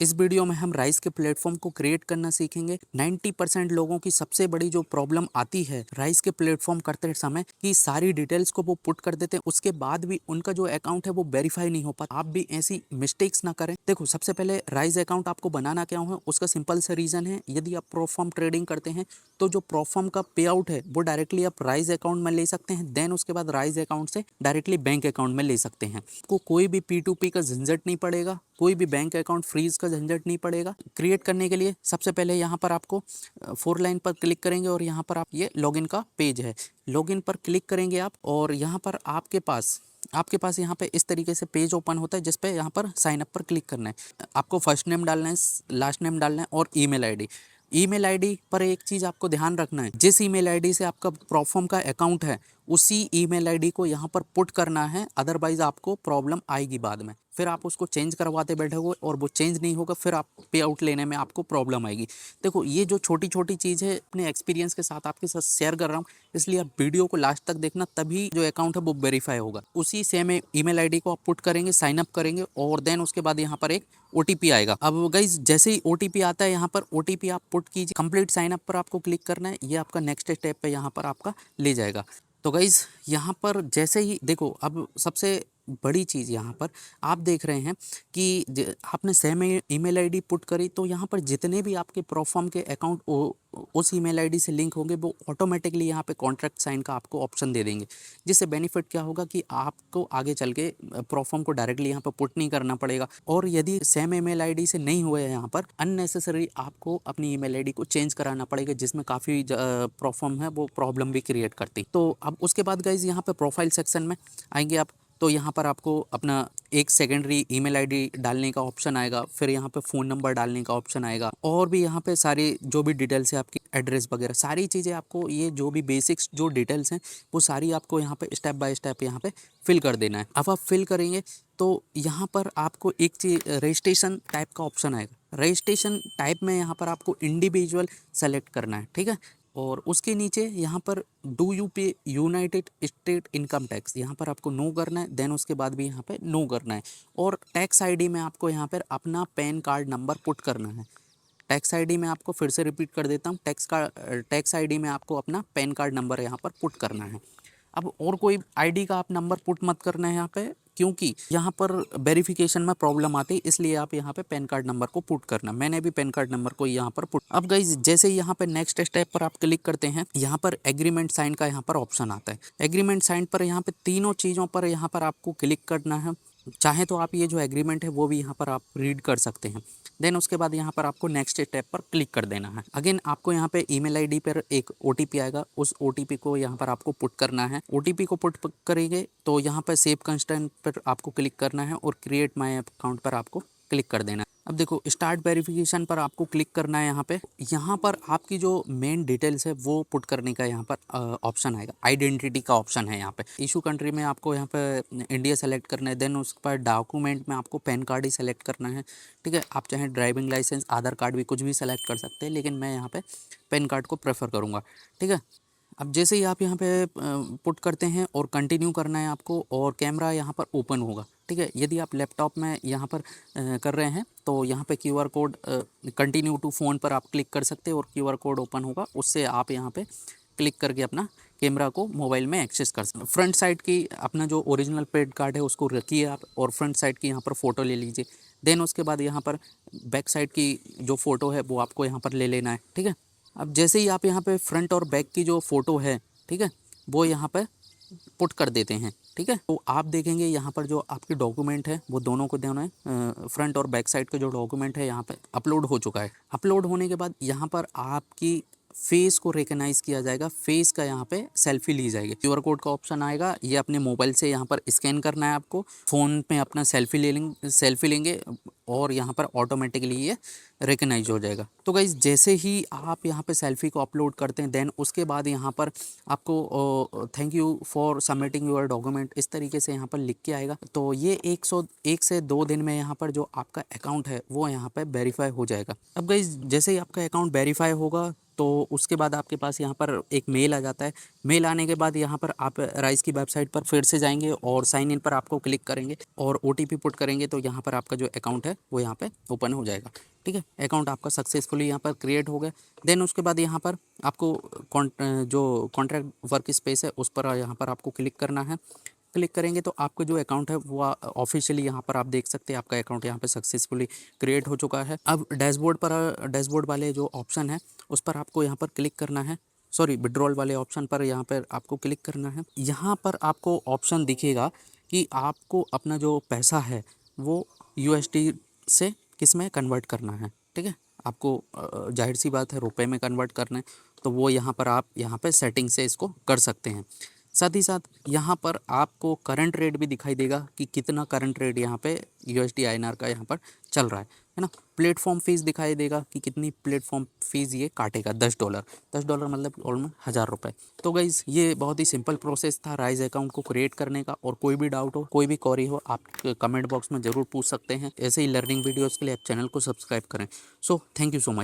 इस वीडियो में हम राइस के प्लेटफॉर्म को क्रिएट करना सीखेंगे। 90% लोगों की सबसे बड़ी जो प्रॉब्लम आती है राइस के प्लेटफॉर्म करते समय कि सारी डिटेल्स को वो पुट कर देते हैं, उसके बाद भी उनका जो अकाउंट है वो वेरीफाई नहीं हो पाता। आप भी ऐसी मिस्टेक्स ना करें। देखो, सबसे पहले राइस अकाउंट आपको बनाना क्या है, उसका सिंपल सा रीजन है। यदि आप प्रोफॉर्म ट्रेडिंग करते हैं तो जो प्रोफॉर्म का पे आउट है वो डायरेक्टली आप राइस अकाउंट में ले सकते हैं। देन उसके बाद राइस अकाउंट से डायरेक्टली बैंक अकाउंट में ले सकते हैं। आपको कोई भी P2P का झंझट नहीं पड़ेगा, कोई भी बैंक अकाउंट फ्रीज का झंझट नहीं पड़ेगा। क्रिएट करने के लिए सबसे पहले यहाँ पर आपको 4 लाइन पर क्लिक करेंगे और यहाँ पर आप ये लॉगिन का पेज है, लॉगिन पर क्लिक करेंगे आप और यहाँ पर आपके पास यहाँ पे इस तरीके से पेज ओपन होता है, जिस पे यहाँ पर साइन अप पर क्लिक करना है। आपको फर्स्ट नेम डालना है, लास्ट नेम डालना है और ईमेल आईडी पर एक चीज़ आपको ध्यान रखना है, जिस ईमेल आईडी से आपका प्रोफॉर्म का अकाउंट है उसी ईमेल आईडी को यहाँ पर पुट करना है, अदरवाइज आपको प्रॉब्लम आएगी बाद में। फिर आप उसको चेंज करवाते बैठोगे और वो चेंज नहीं होगा, फिर आप पे आउट लेने में आपको प्रॉब्लम आएगी। देखो, ये जो छोटी छोटी चीज़ है अपने एक्सपीरियंस के साथ आपके साथ शेयर कर रहा हूँ, इसलिए आप वीडियो को लास्ट तक देखना, तभी जो अकाउंट है वो वेरीफाई होगा। उसी सेम ईमेल आईडी को आप पुट करेंगे, साइन अप करेंगे और देन उसके बाद यहाँ पर एक OTP आएगा। अब गाइज जैसे ही OTP आता है यहाँ पर OTP आप पुट कीजिए, कंप्लीट साइन अप पर आपको क्लिक करना है। ये आपका नेक्स्ट स्टेप पे यहाँ पर आपका ले जाएगा। तो गाइज यहाँ पर जैसे ही देखो, अब सबसे बड़ी चीज़ यहाँ पर आप देख रहे हैं कि आपने सेम ईमेल आईडी पुट करी, तो यहाँ पर जितने भी आपके प्रोफॉर्म के अकाउंट उस ईमेल आईडी से लिंक होंगे वो ऑटोमेटिकली यहाँ पे कॉन्ट्रैक्ट साइन का आपको ऑप्शन दे देंगे। जिससे बेनिफिट क्या होगा कि आपको आगे चल के प्रोफॉर्म को डायरेक्टली यहाँ पर पुट नहीं करना पड़ेगा। और यदि सेम ईमेल आईडी से नहीं हुए यहाँ पर, अननेसेसरी आपको अपनी ईमेल आईडी को चेंज कराना पड़ेगा, जिसमें काफ़ी प्रोफॉर्म है वो प्रॉब्लम भी क्रिएट करती। तो अब उसके बाद गाइज यहाँ पे प्रोफाइल सेक्शन में आएंगे आप, तो यहाँ पर आपको अपना एक सेकेंडरी ईमेल आईडी डालने का ऑप्शन आएगा, फिर यहाँ पे फ़ोन नंबर डालने का ऑप्शन आएगा और भी यहाँ पे सारी जो भी डिटेल्स है आपकी एड्रेस वगैरह सारी चीज़ें आपको, ये जो भी बेसिक्स जो डिटेल्स हैं वो सारी आपको यहाँ पे स्टेप बाय स्टेप यहाँ पे फिल कर देना है। अब आप फिल करेंगे तो यहाँ पर आपको एक चीज़ रजिस्ट्रेशन टाइप का ऑप्शन आएगा। रजिस्ट्रेशन टाइप में यहाँ पर आपको इंडिविजुअल सेलेक्ट करना है, ठीक है। और उसके नीचे यहाँ पर डू यू पे यूनाइटेड स्टेट इनकम टैक्स, यहाँ पर आपको नो करना है। देन उसके बाद भी यहाँ पे नो करना है और टैक्स आईडी में आपको यहाँ पर अपना पैन कार्ड नंबर पुट करना है। टैक्स आईडी में आपको फिर से रिपीट कर देता हूँ, टैक्स आईडी में आपको अपना पैन कार्ड नंबर यहाँ पर पुट करना है। अब और कोई आईडी का आप नंबर पुट मत करना है यहाँ पे, क्योंकि यहाँ पर वेरिफिकेशन में प्रॉब्लम आती है, इसलिए आप यहाँ पे पैन कार्ड नंबर को पुट करना। मैंने भी पैन कार्ड नंबर को यहाँ पर पुट। अब गाइज जैसे ही यहाँ पे नेक्स्ट स्टेप पर आप क्लिक करते हैं, यहाँ पर एग्रीमेंट साइन का यहाँ पर ऑप्शन आता है। एग्रीमेंट साइन पर यहाँ पे तीनों चीज़ों पर यहाँ पर आपको क्लिक करना है। चाहे तो आप ये जो एग्रीमेंट है वो भी यहाँ पर आप रीड कर सकते हैं। देन उसके बाद यहाँ पर आपको नेक्स्ट स्टेप पर क्लिक कर देना है। अगेन आपको यहाँ पे ईमेल आईडी पर एक OTP आएगा, उस OTP को यहाँ पर आपको पुट करना है। OTP को पुट करेंगे तो यहाँ पर सेव कंस्टेंट पर आपको क्लिक करना है और क्रिएट माई अकाउंट पर आपको क्लिक कर देना है। अब देखो, स्टार्ट वेरिफिकेशन पर आपको क्लिक करना है। यहाँ पर आपकी जो मेन डिटेल्स है वो पुट करने का यहाँ पर ऑप्शन आएगा। आइडेंटिटी का ऑप्शन है यहाँ पे। इशू कंट्री में आपको यहाँ पे इंडिया सेलेक्ट करना है। देन उस पर डॉक्यूमेंट में आपको पैन कार्ड ही सेलेक्ट करना है, ठीक है। आप चाहे ड्राइविंग लाइसेंस, आधार कार्ड भी कुछ भी सेलेक्ट कर सकते हैं, लेकिन मैं यहाँ पे पैन कार्ड को प्रेफर करूँगा, ठीक है। अब जैसे ही आप यहाँ पे पुट करते हैं और कंटिन्यू करना है आपको, और कैमरा यहाँ पर ओपन होगा, ठीक है। यदि आप लैपटॉप में यहाँ पर कर रहे हैं तो यहाँ पे QR code continue to phone पर आप क्लिक कर सकते हैं और QR कोड ओपन होगा, उससे आप यहाँ पे क्लिक करके अपना कैमरा को मोबाइल में एक्सेस कर सकते हैं। फ्रंट साइड की अपना जो ओरिजिनल पैन कार्ड है उसको रखिए आप और फ्रंट साइड की यहाँ पर फ़ोटो ले लीजिए। देन उसके बाद यहाँ पर बैक साइड की जो फ़ोटो है वो आपको यहाँ पर ले लेना है, ठीक है। अब जैसे ही आप यहाँ पे फ्रंट और बैक की जो फ़ोटो है, ठीक है, वो यहाँ पे पुट कर देते हैं, ठीक है। तो आप देखेंगे यहाँ पर जो आपके डॉक्यूमेंट है वो दोनों को दोनों फ्रंट और बैक साइड का जो डॉक्यूमेंट है यहाँ पे अपलोड हो चुका है। अपलोड होने के बाद यहाँ पर आपकी फेस को रिकग्नाइज किया जाएगा, फेस का यहाँ पे सेल्फी ली जाएगी। QR कोड का ऑप्शन आएगा, ये अपने मोबाइल से यहाँ पर स्कैन करना है आपको, फ़ोन में अपना सेल्फी लेंगे और यहाँ पर ऑटोमेटिकली ये रिकग्नाइज हो जाएगा। तो गाइज जैसे ही आप यहाँ पे सेल्फी को अपलोड करते हैं, देन उसके बाद यहाँ पर आपको thank you for submitting your document इस तरीके से यहाँ पर लिख के आएगा। तो ये 1 से 2 दिन में यहाँ पर जो आपका अकाउंट है वो यहाँ पर वेरीफाई हो जाएगा। अब गाइज जैसे ही आपका अकाउंट वेरीफाई होगा तो उसके बाद आपके पास यहाँ पर एक मेल आ जाता है। मेल आने के बाद यहाँ पर आप राइस की वेबसाइट पर फिर से जाएंगे और साइन इन पर आपको क्लिक करेंगे और OTP पुट करेंगे, तो यहाँ पर आपका जो अकाउंट है वो यहाँ पे ओपन हो जाएगा। ठीक है, अकाउंट आपका सक्सेसफुली यहाँ पर क्रिएट हो गया। देन उसके बाद यहाँ पर आपको जो कॉन्ट्रैक्ट वर्क स्पेस है उस पर यहाँ पर आपको क्लिक करना है। क्लिक करेंगे तो आपका जो अकाउंट है वो ऑफिशियली यहाँ पर आप देख सकते हैं आपका अकाउंट यहाँ पे सक्सेसफुली क्रिएट हो चुका है। अब डैशबोर्ड वाले जो ऑप्शन है उस पर आपको यहाँ पर क्लिक करना है, सॉरी विड्रॉल वाले ऑप्शन पर यहाँ पर आपको क्लिक करना है। यहाँ पर आपको ऑप्शन दिखेगा कि आपको अपना जो पैसा है वो यूएसडी से किस में कन्वर्ट करना है। ठीक है, आपको जाहिर सी बात है रुपए में कन्वर्ट करना है, तो वो यहाँ पर आप यहाँ पे सेटिंग से इसको कर सकते हैं। साथ ही साथ यहाँ पर आपको करंट रेट भी दिखाई देगा कि कितना करंट रेट यहाँ पे यूएसडी आईएनआर का यहाँ पर चल रहा है ना। प्लेटफॉर्म फीस दिखाई देगा कि कितनी प्लेटफॉर्म फीस ये काटेगा, $10। $10 मतलब ऑलमोस्ट 1000 रुपये। तो गाइज़ ये बहुत ही सिंपल प्रोसेस था राइज अकाउंट को क्रिएट करने का। और कोई भी डाउट हो, कोई भी क्वेरी हो, आप कमेंट बॉक्स में ज़रूर पूछ सकते हैं। ऐसे ही लर्निंग वीडियोज़ के लिए आप चैनल को सब्सक्राइब करें। So thank you so much.